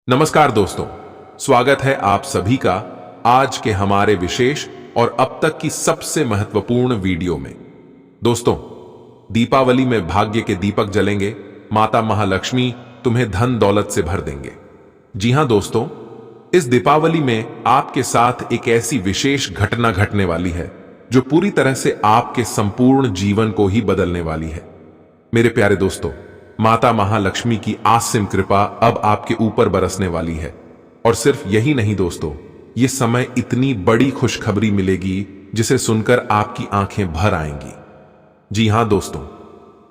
नमस्कार दोस्तों, स्वागत है आप सभी का आज के हमारे विशेष और अब तक की सबसे महत्वपूर्ण वीडियो में। दोस्तों, दीपावली में भाग्य के दीपक जलेंगे, माता महालक्ष्मी तुम्हें धन दौलत से भर देंगे। जी हां दोस्तों, इस दीपावली में आपके साथ एक ऐसी विशेष घटना घटने वाली है जो पूरी तरह से आपके संपूर्ण जीवन को ही बदलने वाली है। मेरे प्यारे दोस्तों, माता महालक्ष्मी की असीम कृपा अब आपके ऊपर बरसने वाली है। और सिर्फ यही नहीं दोस्तों, ये समय इतनी बड़ी खुशखबरी मिलेगी जिसे सुनकर आपकी आंखें भर आएंगी। जी हां दोस्तों,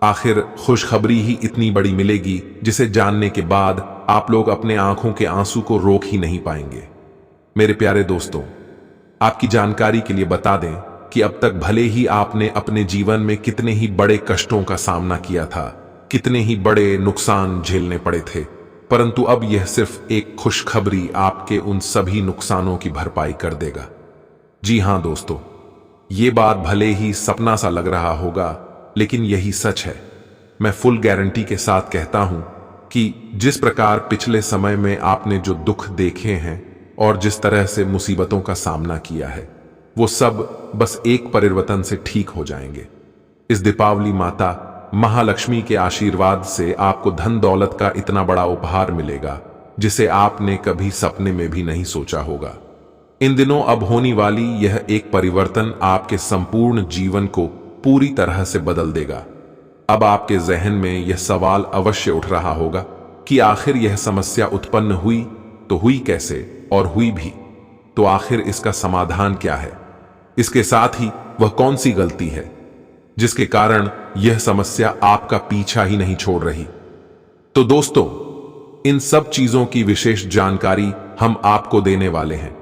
आखिर खुशखबरी ही इतनी बड़ी मिलेगी जिसे जानने के बाद आप लोग अपने आंखों के आंसू को रोक ही नहीं पाएंगे। मेरे प्यारे दोस्तों, आपकी जानकारी के लिए बता दें कि अब तक भले ही आपने अपने जीवन में कितने ही बड़े कष्टों का सामना किया था, कितने ही बड़े नुकसान झेलने पड़े थे, परंतु अब यह सिर्फ एक खुशखबरी आपके उन सभी नुकसानों की भरपाई कर देगा। जी हां दोस्तों, ये बात भले ही सपना सा लग रहा होगा, लेकिन यही सच है। मैं फुल गारंटी के साथ कहता हूं कि जिस प्रकार पिछले समय में आपने जो दुख देखे हैं और जिस तरह से मुसीबतों का सामना किया है, वो सब बस एक परिवर्तन से ठीक हो जाएंगे। इस दीपावली माता महालक्ष्मी के आशीर्वाद से आपको धन दौलत का इतना बड़ा उपहार मिलेगा जिसे आपने कभी सपने में भी नहीं सोचा होगा। इन दिनों अब होने वाली यह एक परिवर्तन आपके संपूर्ण जीवन को पूरी तरह से बदल देगा। अब आपके जहन में यह सवाल अवश्य उठ रहा होगा कि आखिर यह समस्या उत्पन्न हुई तो हुई कैसे, और हुई भी तो आखिर इसका समाधान क्या है। इसके साथ ही वह कौन सी गलती है जिसके कारण यह समस्या आपका पीछा ही नहीं छोड़ रही। तो दोस्तों, इन सब चीजों की विशेष जानकारी हम आपको देने वाले हैं,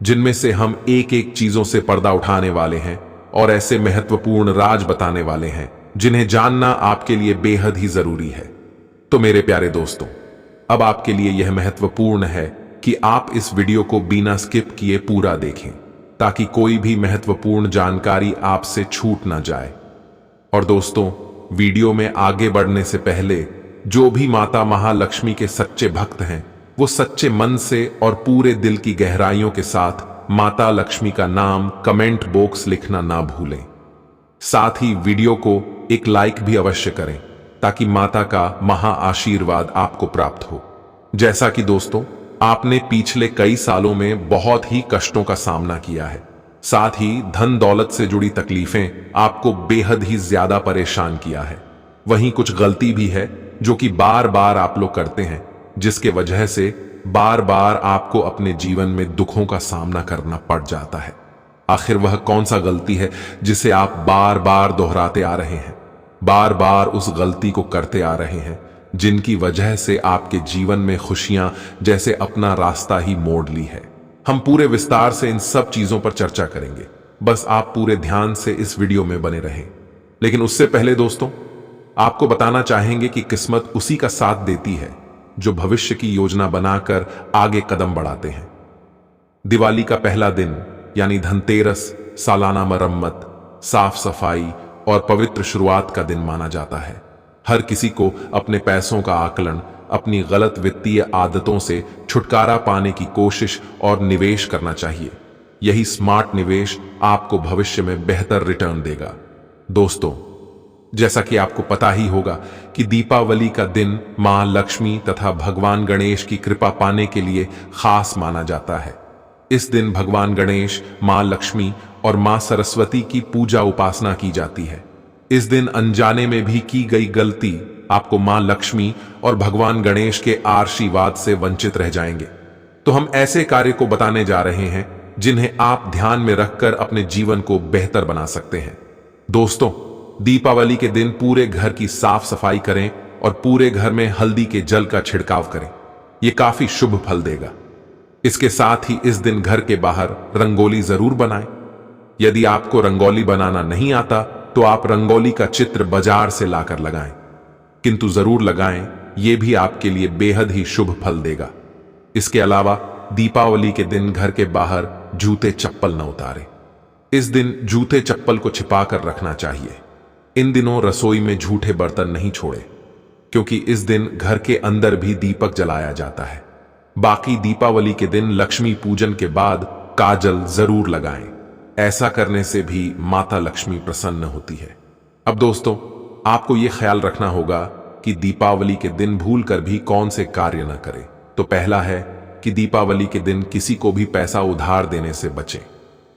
जिनमें से हम एक एक चीजों से पर्दा उठाने वाले हैं और ऐसे महत्वपूर्ण राज बताने वाले हैं जिन्हें जानना आपके लिए बेहद ही जरूरी है। तो मेरे प्यारे दोस्तों, अब आपके लिए यह महत्वपूर्ण है कि आप इस वीडियो को बिना स्किप किए पूरा देखें, ताकि कोई भी महत्वपूर्ण जानकारी आपसे छूट ना जाए। और दोस्तों, वीडियो में आगे बढ़ने से पहले जो भी माता महालक्ष्मी के सच्चे भक्त हैं, वो सच्चे मन से और पूरे दिल की गहराइयों के साथ माता लक्ष्मी का नाम कमेंट बॉक्स लिखना ना भूलें। साथ ही वीडियो को एक लाइक भी अवश्य करें ताकि माता का महा आशीर्वाद आपको प्राप्त हो। जैसा कि दोस्तों, आपने पिछले कई सालों में बहुत ही कष्टों का सामना किया है, साथ ही धन दौलत से जुड़ी तकलीफें आपको बेहद ही ज्यादा परेशान किया है। वहीं कुछ गलती भी है जो कि बार बार आप लोग करते हैं, जिसके वजह से बार बार आपको अपने जीवन में दुखों का सामना करना पड़ जाता है। आखिर वह कौन सा गलती है जिसे आप बार बार दोहराते आ रहे हैं, बार बार उस गलती को करते आ रहे हैं, जिनकी वजह से आपके जीवन में खुशियां जैसे अपना रास्ता ही मोड़ ली है। हम पूरे विस्तार से इन सब चीजों पर चर्चा करेंगे, बस आप पूरे ध्यान से इस वीडियो में बने रहें। लेकिन उससे पहले दोस्तों, आपको बताना चाहेंगे कि किस्मत उसी का साथ देती है जो भविष्य की योजना बनाकर आगे कदम बढ़ाते हैं। दिवाली का पहला दिन यानी धनतेरस सालाना मरम्मत, साफ सफाई और पवित्र शुरुआत का दिन माना जाता है। हर किसी को अपने पैसों का आकलन, अपनी गलत वित्तीय आदतों से छुटकारा पाने की कोशिश और निवेश करना चाहिए। यही स्मार्ट निवेश आपको भविष्य में बेहतर रिटर्न देगा। दोस्तों, जैसा कि आपको पता ही होगा कि दीपावली का दिन मां लक्ष्मी तथा भगवान गणेश की कृपा पाने के लिए खास माना जाता है। इस दिन भगवान गणेश, मां लक्ष्मी और मां सरस्वती की पूजा उपासना की जाती है। इस दिन अनजाने में भी की गई गलती आपको मां लक्ष्मी और भगवान गणेश के आशीर्वाद से वंचित रह जाएंगे। तो हम ऐसे कार्य को बताने जा रहे हैं जिन्हें आप ध्यान में रखकर अपने जीवन को बेहतर बना सकते हैं। दोस्तों, दीपावली के दिन पूरे घर की साफ सफाई करें और पूरे घर में हल्दी के जल का छिड़काव करें। यह काफी शुभ फल देगा। इसके साथ ही इस दिन घर के बाहर रंगोली जरूर बनाएं। यदि आपको रंगोली बनाना नहीं आता तो आप रंगोली का चित्र बाजार से लाकर लगाएं, किंतु जरूर लगाएं, यह भी आपके लिए बेहद ही शुभ फल देगा। इसके अलावा दीपावली के दिन घर के बाहर जूते चप्पल न उतारें। इस दिन जूते चप्पल को छिपा कर रखना चाहिए। इन दिनों रसोई में झूठे बर्तन नहीं छोड़े, क्योंकि इस दिन घर के अंदर भी दीपक जलाया जाता है। बाकी दीपावली के दिन लक्ष्मी पूजन के बाद काजल जरूर लगाएं। ऐसा करने से भी माता लक्ष्मी प्रसन्न होती है। अब दोस्तों, आपको यह ख्याल रखना होगा कि दीपावली के दिन भूल कर भी कौन से कार्य न करें। तो पहला है कि दीपावली के दिन किसी को भी पैसा उधार देने से बचें।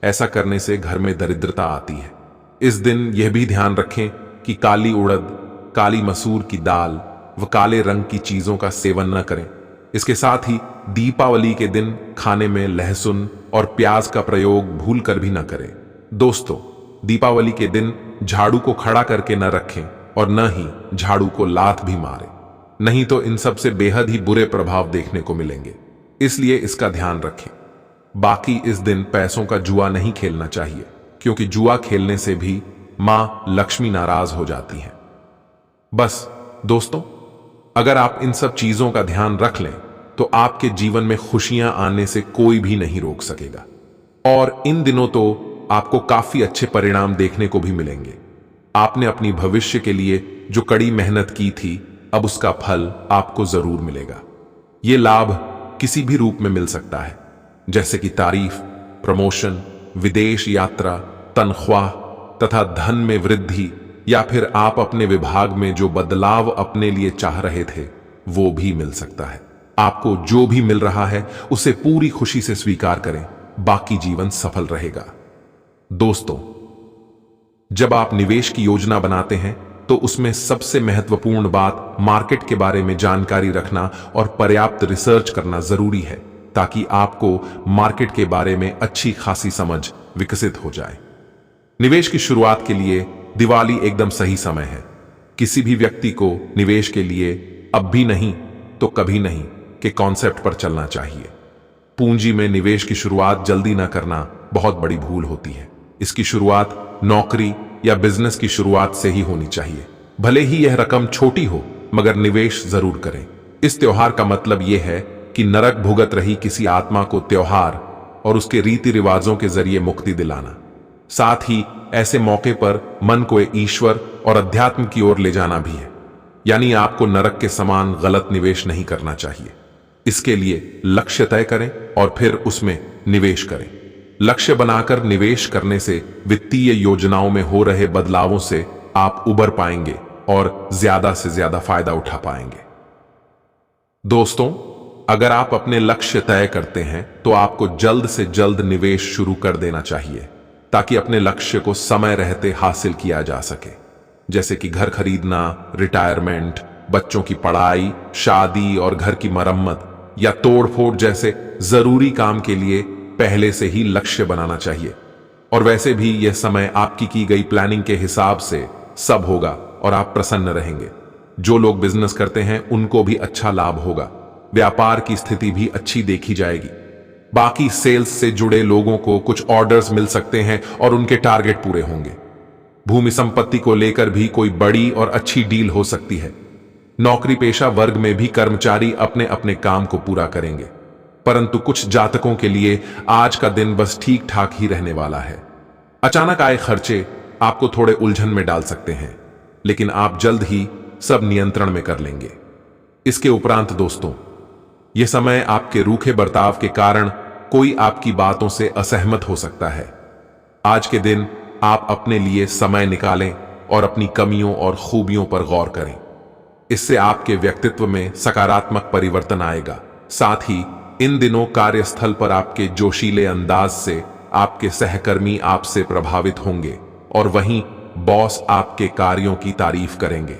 ऐसा करने से घर में दरिद्रता आती है। इस दिन यह भी ध्यान रखें कि काली उड़द, काली मसूर की दाल व काले रंग की चीजों का सेवन न करें। इसके साथ ही दीपावली के दिन खाने में लहसुन और प्याज का प्रयोग भूल कर भी न करें। दोस्तों, दीपावली के दिन झाड़ू को खड़ा करके न रखें और न ही झाड़ू को लात भी मारें, नहीं तो इन सब से बेहद ही बुरे प्रभाव देखने को मिलेंगे। इसलिए इसका ध्यान रखें। बाकी इस दिन पैसों का जुआ नहीं खेलना चाहिए, क्योंकि जुआ खेलने से भी मां लक्ष्मी नाराज हो जाती हैं। बस दोस्तों, अगर आप इन सब चीजों का ध्यान रख लें तो आपके जीवन में खुशियां आने से कोई भी नहीं रोक सकेगा। और इन दिनों तो आपको काफी अच्छे परिणाम देखने को भी मिलेंगे। आपने अपनी भविष्य के लिए जो कड़ी मेहनत की थी, अब उसका फल आपको जरूर मिलेगा। ये लाभ किसी भी रूप में मिल सकता है, जैसे कि तारीफ, प्रमोशन, विदेश यात्रा, तनख्वाह तथा धन में वृद्धि, या फिर आप अपने विभाग में जो बदलाव अपने लिए चाह रहे थे वो भी मिल सकता है। आपको जो भी मिल रहा है उसे पूरी खुशी से स्वीकार करें, बाकी जीवन सफल रहेगा। दोस्तों, जब आप निवेश की योजना बनाते हैं तो उसमें सबसे महत्वपूर्ण बात मार्केट के बारे में जानकारी रखना और पर्याप्त रिसर्च करना जरूरी है, ताकि आपको मार्केट के बारे में अच्छी खासी समझ विकसित हो जाए। निवेश की शुरुआत के लिए दिवाली एकदम सही समय है। किसी भी व्यक्ति को निवेश के लिए अब भी नहीं तो कभी नहीं के कॉन्सेप्ट पर चलना चाहिए। पूंजी में निवेश की शुरुआत जल्दी ना करना बहुत बड़ी भूल होती है। इसकी शुरुआत नौकरी या बिजनेस की शुरुआत से ही होनी चाहिए। भले ही यह रकम छोटी हो, मगर निवेश जरूर करें। इस त्योहार का मतलब यह है कि नरक भुगत रही किसी आत्मा को त्योहार और उसके रीति रिवाजों के जरिए मुक्ति दिलाना। साथ ही ऐसे मौके पर मन को ईश्वर और अध्यात्म की ओर ले जाना भी है। यानी आपको नरक के समान गलत निवेश नहीं करना चाहिए। इसके लिए लक्ष्य तय करें और फिर उसमें निवेश करें। लक्ष्य बनाकर निवेश करने से वित्तीय योजनाओं में हो रहे बदलावों से आप उबर पाएंगे और ज्यादा से ज्यादा फायदा उठा पाएंगे। दोस्तों, अगर आप अपने लक्ष्य तय करते हैं तो आपको जल्द से जल्द निवेश शुरू कर देना चाहिए, ताकि अपने लक्ष्य को समय रहते हासिल किया जा सके। जैसे कि घर खरीदना, रिटायरमेंट, बच्चों की पढ़ाई, शादी और घर की मरम्मत या तोड़फोड़ जैसे जरूरी काम के लिए पहले से ही लक्ष्य बनाना चाहिए। और वैसे भी यह समय आपकी की गई प्लानिंग के हिसाब से सब होगा और आप प्रसन्न रहेंगे। जो लोग बिजनेस करते हैं उनको भी अच्छा लाभ होगा। व्यापार की स्थिति भी अच्छी देखी जाएगी। बाकी सेल्स से जुड़े लोगों को कुछ ऑर्डर्स मिल सकते हैं और उनके टारगेट पूरे होंगे। भूमि संपत्ति को लेकर भी कोई बड़ी और अच्छी डील हो सकती है। नौकरी पेशा वर्ग में भी कर्मचारी अपने अपने काम को पूरा करेंगे, परंतु कुछ जातकों के लिए आज का दिन बस ठीक ठाक ही रहने वाला है। अचानक आए खर्चे आपको थोड़े उलझन में डाल सकते हैं, लेकिन आप जल्द ही सब नियंत्रण में कर लेंगे। इसके उपरांत दोस्तों, यह समय आपके रूखे बर्ताव के कारण कोई आपकी बातों से असहमत हो सकता है। आज के दिन आप अपने लिए समय निकालें और अपनी कमियों और खूबियों पर गौर करें। इससे आपके व्यक्तित्व में सकारात्मक परिवर्तन आएगा। साथ ही इन दिनों कार्यस्थल पर आपके जोशीले अंदाज से आपके सहकर्मी आपसे प्रभावित होंगे और वहीं बॉस आपके कार्यों की तारीफ करेंगे।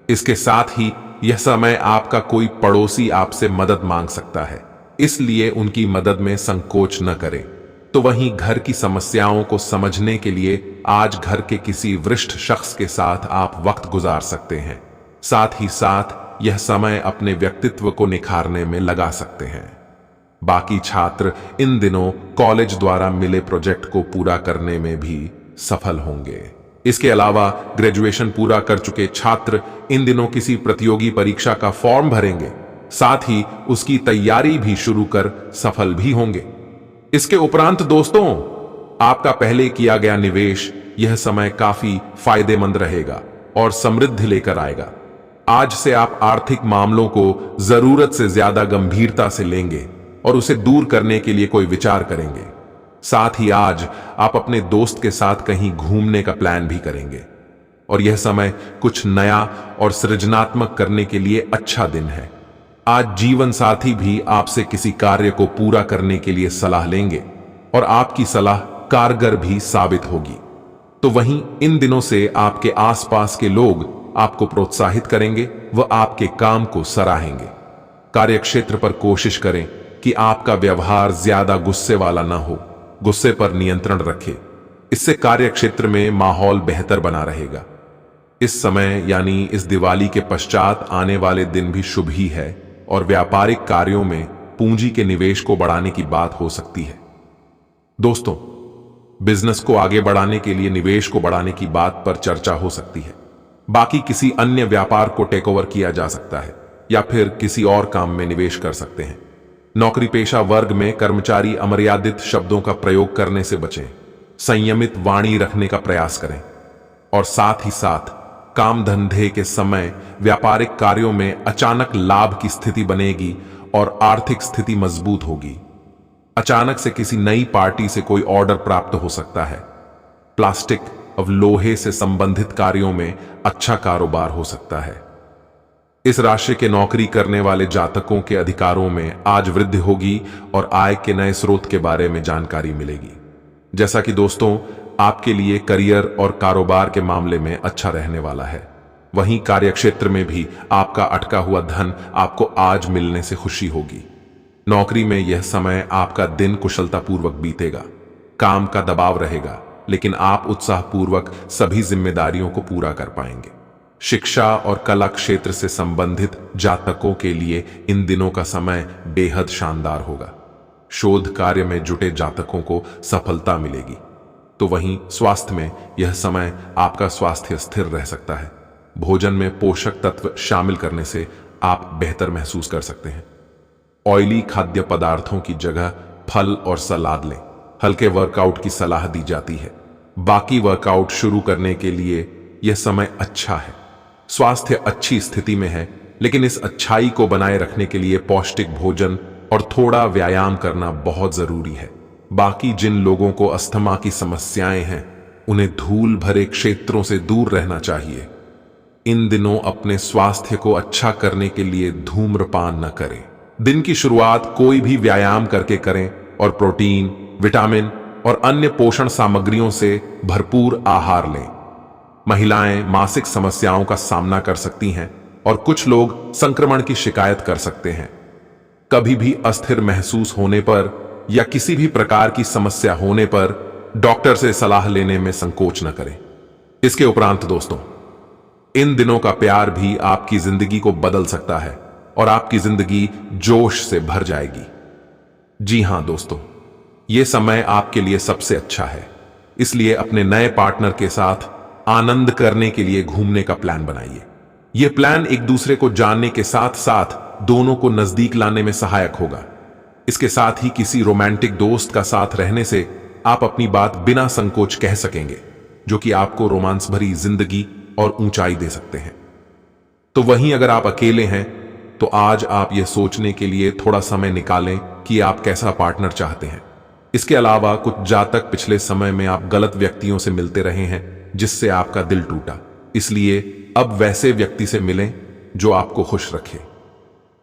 इसके साथ ही यह समय आपका कोई पड़ोसी आपसे मदद मांग सकता है, इसलिए उनकी मदद में संकोच न करें। तो वहीं घर की समस्याओं को समझने के लिए आज घर के किसी वरिष्ठ शख्स के साथ आप वक्त गुजार सकते हैं। साथ ही साथ यह समय अपने व्यक्तित्व को निखारने में लगा सकते हैं। बाकी छात्र इन दिनों कॉलेज द्वारा मिले प्रोजेक्ट को पूरा करने में भी सफल होंगे। इसके अलावा ग्रेजुएशन पूरा कर चुके छात्र इन दिनों किसी प्रतियोगी परीक्षा का फॉर्म भरेंगे, साथ ही उसकी तैयारी भी शुरू कर सफल भी होंगे। इसके उपरांत दोस्तों, आपका पहले किया गया निवेश यह समय काफी फायदेमंद रहेगा और समृद्धि लेकर आएगा। आज से आप आर्थिक मामलों को जरूरत से ज्यादा गंभीरता से लेंगे और उसे दूर करने के लिए कोई विचार करेंगे। साथ ही आज आप अपने दोस्त के साथ कहीं घूमने का प्लान भी करेंगे और यह समय कुछ नया और सृजनात्मक करने के लिए अच्छा दिन है। आज जीवन साथी भी आपसे किसी कार्य को पूरा करने के लिए सलाह लेंगे और आपकी सलाह कारगर भी साबित होगी। तो वहीं इन दिनों से आपके आसपास के लोग आपको प्रोत्साहित करेंगे, वह आपके काम को सराहेंगे। कार्यक्षेत्र पर कोशिश करें कि आपका व्यवहार ज्यादा गुस्से वाला ना हो, गुस्से पर नियंत्रण रखें। इससे कार्यक्षेत्र में माहौल बेहतर बना रहेगा। इस समय यानी इस दिवाली के पश्चात आने वाले दिन भी शुभ ही है और व्यापारिक कार्यों में पूंजी के निवेश को बढ़ाने की बात हो सकती है। दोस्तों, बिजनेस को आगे बढ़ाने के लिए निवेश को बढ़ाने की बात पर चर्चा हो सकती है। बाकी किसी अन्य व्यापार को टेक ओवर किया जा सकता है या फिर किसी और काम में निवेश कर सकते हैं। नौकरी पेशा वर्ग में कर्मचारी अमर्यादित शब्दों का प्रयोग करने से बचें, संयमित वाणी रखने का प्रयास करें और साथ ही साथ काम धंधे के समय व्यापारिक कार्यों में अचानक लाभ की स्थिति बनेगी और आर्थिक स्थिति मजबूत होगी। अचानक से किसी नई पार्टी से कोई ऑर्डर प्राप्त हो सकता है। प्लास्टिक और लोहे से संबंधित कार्यों में अच्छा कारोबार हो सकता है। इस राशि के नौकरी करने वाले जातकों के अधिकारों में आज वृद्धि होगी और आय के नए स्रोत के बारे में जानकारी मिलेगी। जैसा कि दोस्तों, आपके लिए करियर और कारोबार के मामले में अच्छा रहने वाला है। वहीं कार्यक्षेत्र में भी आपका अटका हुआ धन आपको आज मिलने से खुशी होगी। नौकरी में यह समय आपका दिन कुशलतापूर्वक बीतेगा। काम का दबाव रहेगा, लेकिन आप उत्साहपूर्वक सभी जिम्मेदारियों को पूरा कर पाएंगे। शिक्षा और कला क्षेत्र से संबंधित जातकों के लिए इन दिनों का समय बेहद शानदार होगा। शोध कार्य में जुटे जातकों को सफलता मिलेगी। तो वहीं स्वास्थ्य में यह समय आपका स्वास्थ्य स्थिर रह सकता है। भोजन में पोषक तत्व शामिल करने से आप बेहतर महसूस कर सकते हैं। ऑयली खाद्य पदार्थों की जगह फल और सलाद लें। हल्के वर्कआउट की सलाह दी जाती है। बाकी वर्कआउट शुरू करने के लिए यह समय अच्छा है। स्वास्थ्य अच्छी स्थिति में है, लेकिन इस अच्छाई को बनाए रखने के लिए पौष्टिक भोजन और थोड़ा व्यायाम करना बहुत जरूरी है। बाकी जिन लोगों को अस्थमा की समस्याएं हैं, उन्हें धूल भरे क्षेत्रों से दूर रहना चाहिए। इन दिनों अपने स्वास्थ्य को अच्छा करने के लिए धूम्रपान न करें। दिन की शुरुआत कोई भी व्यायाम करके करें और प्रोटीन, विटामिन और अन्य पोषण सामग्रियों से भरपूर आहार लें। महिलाएं मासिक समस्याओं का सामना कर सकती हैं और कुछ लोग संक्रमण की शिकायत कर सकते हैं। कभी भी अस्थिर महसूस होने पर या किसी भी प्रकार की समस्या होने पर डॉक्टर से सलाह लेने में संकोच न करें। इसके उपरांत दोस्तों, इन दिनों का प्यार भी आपकी जिंदगी को बदल सकता है और आपकी जिंदगी जोश से भर जाएगी। जी हां दोस्तों, यह समय आपके लिए सबसे अच्छा है। इसलिए अपने नए पार्टनर के साथ आनंद करने के लिए घूमने का प्लान बनाइए। यह प्लान एक दूसरे को जानने के साथ साथ दोनों को नजदीक लाने में सहायक होगा। इसके साथ ही किसी रोमांटिक दोस्त का साथ रहने से आप अपनी बात बिना संकोच कह सकेंगे, जो कि आपको रोमांस भरी जिंदगी और ऊंचाई दे सकते हैं। तो वहीं अगर आप अकेले हैं तो आज आप यह सोचने के लिए थोड़ा समय निकालें कि आप कैसा पार्टनर चाहते हैं। इसके अलावा कुछ जातक पिछले समय में आप गलत व्यक्तियों से मिलते रहे हैं, जिससे आपका दिल टूटा। इसलिए अब वैसे व्यक्ति से मिलें जो आपको खुश रखे।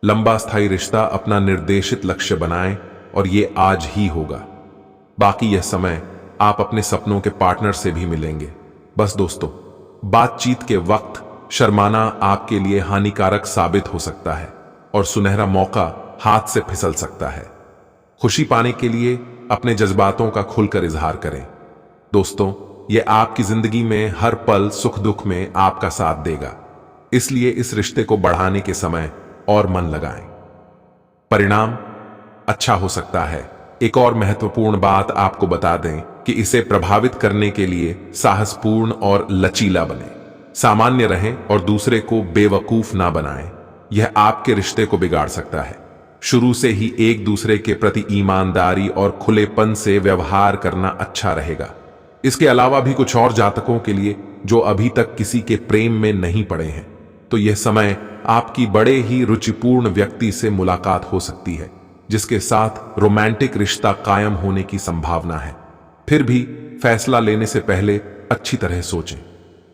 लंबा स्थायी रिश्ता अपना निर्देशित लक्ष्य बनाएं और ये आज ही होगा। बाकी यह समय आप अपने सपनों के पार्टनर से भी मिलेंगे। बस दोस्तों, बातचीत के वक्त शर्माना आपके लिए हानिकारक साबित हो सकता है और सुनहरा मौका हाथ से फिसल सकता है। खुशी पाने के लिए अपने जज्बातों का खुलकर इजहार करें। दोस्तों, यह आपकी जिंदगी में हर पल सुख दुख में आपका साथ देगा। इसलिए इस रिश्ते को बढ़ाने के समय और मन लगाएं। परिणाम अच्छा हो सकता है। एक और महत्वपूर्ण बात आपको बता दें कि इसे प्रभावित करने के लिए साहसपूर्ण और लचीला बने, सामान्य रहें और दूसरे को बेवकूफ ना बनाएं। यह आपके रिश्ते को बिगाड़ सकता है। शुरू से ही एक दूसरे के प्रति ईमानदारी और खुलेपन से व्यवहार करना अच्छा रहेगा। इसके अलावा भी कुछ और जातकों के लिए जो अभी तक किसी के प्रेम में नहीं पड़े हैं, तो यह समय आपकी बड़े ही रुचिपूर्ण व्यक्ति से मुलाकात हो सकती है, जिसके साथ रोमांटिक रिश्ता कायम होने की संभावना है। फिर भी फैसला लेने से पहले अच्छी तरह सोचें।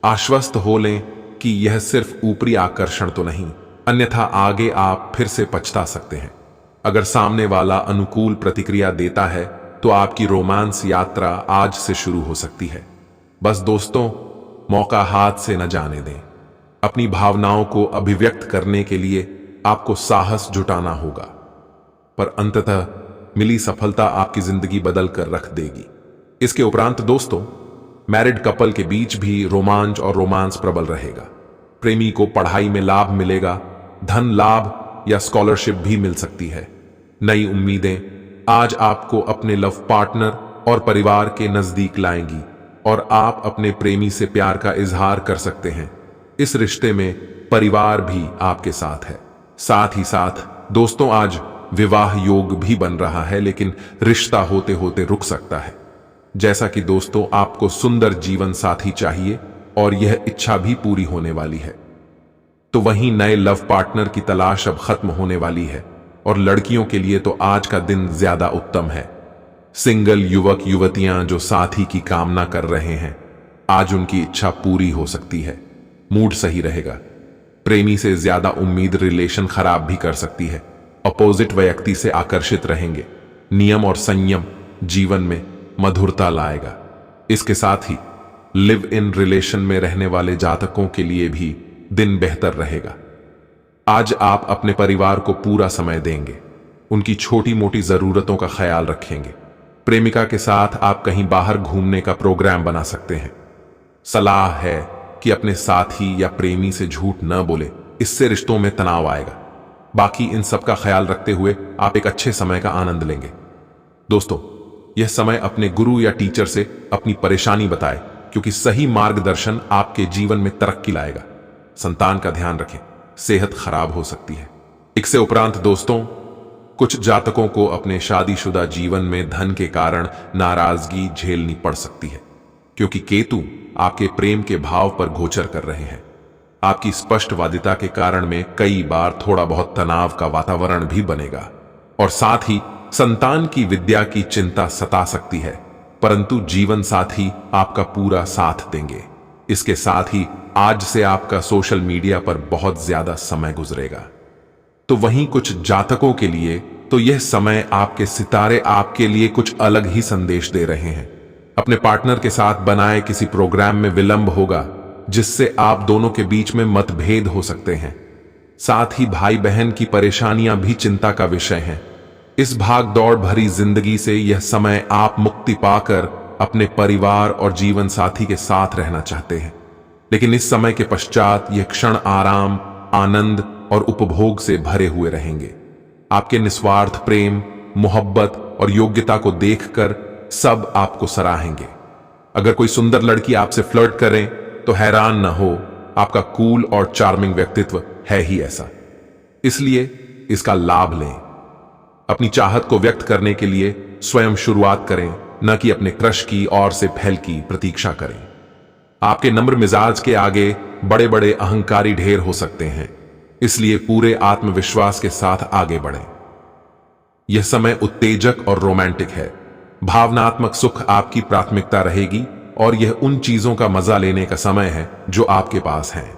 आश्वस्त हो लें कि यह सिर्फ ऊपरी आकर्षण तो नहीं, अन्यथा आगे आप फिर से पछता सकते हैं। अगर सामने वाला अनुकूल प्रतिक्रिया देता है तो आपकी रोमांस यात्रा आज से शुरू हो सकती है। बस दोस्तों, मौका हाथ से न जाने दें। अपनी भावनाओं को अभिव्यक्त करने के लिए आपको साहस जुटाना होगा, पर अंततः मिली सफलता आपकी जिंदगी बदल कर रख देगी। इसके उपरांत दोस्तों, मैरिड कपल के बीच भी रोमांच और रोमांस प्रबल रहेगा। प्रेमी को पढ़ाई में लाभ मिलेगा, धन लाभ या स्कॉलरशिप भी मिल सकती है। नई उम्मीदें आज आपको अपने लव पार्टनर और परिवार के नजदीक लाएंगी और आप अपने प्रेमी से प्यार का इजहार कर सकते हैं। इस रिश्ते में परिवार भी आपके साथ है। साथ ही साथ दोस्तों, आज विवाह योग भी बन रहा है, लेकिन रिश्ता होते होते रुक सकता है। जैसा कि दोस्तों, आपको सुंदर जीवन साथी चाहिए और यह इच्छा भी पूरी होने वाली है, तो वहीं नए लव पार्टनर की तलाश अब खत्म होने वाली है। और लड़कियों के लिए तो आज का दिन ज्यादा उत्तम है। सिंगल युवक युवतियां जो साथी की कामना कर रहे हैं, आज उनकी इच्छा पूरी हो सकती है। मूड सही रहेगा। प्रेमी से ज्यादा उम्मीद रिलेशन खराब भी कर सकती है। अपोजिट व्यक्ति से आकर्षित रहेंगे। नियम और संयम जीवन में मधुरता लाएगा। इसके साथ ही लिव इन रिलेशन में रहने वाले जातकों के लिए भी दिन बेहतर रहेगा। आज आप अपने परिवार को पूरा समय देंगे, उनकी छोटी मोटी जरूरतों का ख्याल रखेंगे। प्रेमिका के साथ आप कहीं बाहर घूमने का प्रोग्राम बना सकते हैं। सलाह है कि अपने साथी या प्रेमी से झूठ न बोले, इससे रिश्तों में तनाव आएगा। बाकी इन सब का ख्याल रखते हुए आप एक अच्छे समय का आनंद लेंगे। दोस्तों, यह समय अपने गुरु या टीचर से अपनी परेशानी बताएं, क्योंकि सही मार्गदर्शन आपके जीवन में तरक्की लाएगा। संतान का ध्यान रखें, सेहत खराब हो सकती है। इससे उपरांत दोस्तों, कुछ जातकों को अपने शादीशुदा जीवन में धन के कारण नाराजगी झेलनी पड़ सकती है, क्योंकि केतु आपके प्रेम के भाव पर गोचर कर रहे हैं। आपकी स्पष्टवादिता के कारण में कई बार थोड़ा बहुत तनाव का वातावरण भी बनेगा और साथ ही संतान की विद्या की चिंता सता सकती है, परंतु जीवन साथी आपका पूरा साथ देंगे। इसके साथ ही आज से आपका सोशल मीडिया पर बहुत ज्यादा समय गुजरेगा। तो वहीं कुछ जातकों के लिए तो यह समय आपके सितारे आपके लिए कुछ अलग ही संदेश दे रहे हैं। अपने पार्टनर के साथ बनाए किसी प्रोग्राम में विलंब होगा, जिससे आप दोनों के बीच में मतभेद हो सकते हैं। साथ ही भाई बहन की परेशानियां भी चिंता का विषय हैं। इस भाग दौड़ भरी जिंदगी से यह समय आप मुक्ति पाकर अपने परिवार और जीवन साथी के साथ रहना चाहते हैं, लेकिन इस समय के पश्चात यह क्षण आराम, आनंद और उपभोग से भरे हुए रहेंगे। आपके निस्वार्थ प्रेम, मोहब्बत और योग्यता को देखकर सब आपको सराहेंगे। अगर कोई सुंदर लड़की आपसे फ्लर्ट करे तो हैरान न हो, आपका कूल और चार्मिंग व्यक्तित्व है ही ऐसा। इसलिए इसका लाभ लें। अपनी चाहत को व्यक्त करने के लिए स्वयं शुरुआत करें, न कि अपने क्रश की और से फैल की प्रतीक्षा करें। आपके नम्र मिजाज के आगे बड़े बड़े अहंकारी ढेर हो सकते हैं, इसलिए पूरे आत्मविश्वास के साथ आगे बढ़ें। यह समय उत्तेजक और रोमांटिक है। भावनात्मक सुख आपकी प्राथमिकता रहेगी और यह उन चीजों का मजा लेने का समय है जो आपके पास हैं।